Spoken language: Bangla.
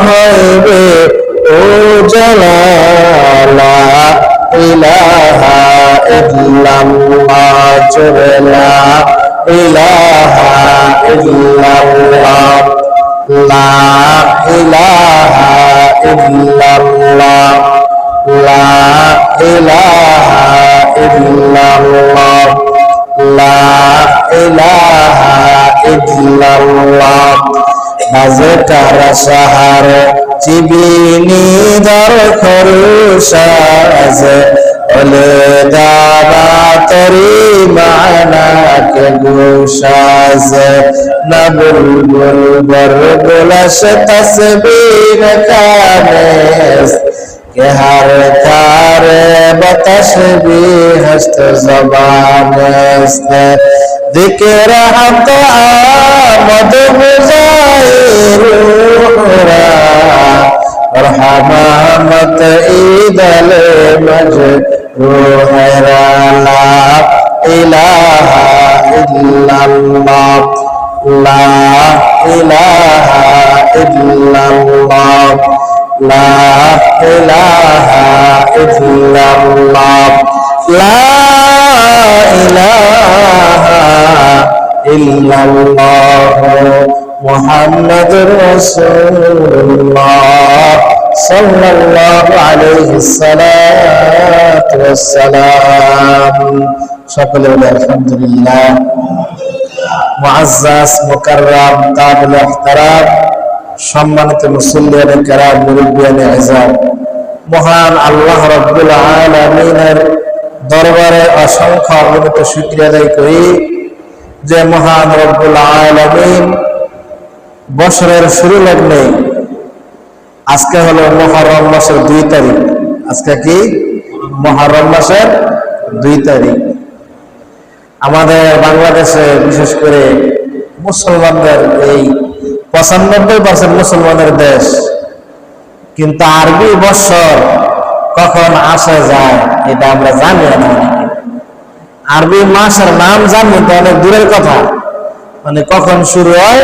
হইবে উজালা লা ইলাহা ইল্লাল্লাহ জোরে লা ইলাহা ইল্লাল্লাহ লা ইলাহা ইল্লাল্লাহ লা ইলাহা ইল্লাল্লাহ লা ইলাহা ইল্লাল্লাহ বাজকার সাহার চিবিনি দর খরুশাজ ওলে দাবা তরি মানা কে গুশাজ না বুলবুল বরগুলশ তসবীর কানেস के हर तार बतशबी हस्त ज़बानस्त ذکر حق آمد مزائرورا رحمت ایدل مجروح لا الہ الا اللہ لا الہ الا اللہ لا إله إلا الله لا إله إلا الله محمد رسول الله صلى الله عليه الصلاة والسلام সকলে বলে আলহামদুলিল্লাহ মুআজ্জাজ মুকাররম তাবুল ইহতারাম সম্মানিত মুসল্লিয়ানে কেরাম মুরব্বিয়ানে আযম মহান আল্লাহ রাব্বুল আলামিনের দরবারে অসংখ্য অগণিত শুকরিয়া আদায় করি যে মহান রব্বুল আলামিন বছরের শুরু লগ্নে আজকে হলো মুহররম মাসের 2 তারিখ আজকে কি মুহররম মাসের 2 তারিখ আমাদের বাংলাদেশে বিশেষ করে মুসলমানদের এই 95% মুসলমানের দেশ কিন্তু আরবি বছর কখন আসে যায় এটা আমরা জানি না আরবি মাসের নাম জানি তো অনেক দূরের কথা মানে কখন শুরু হয়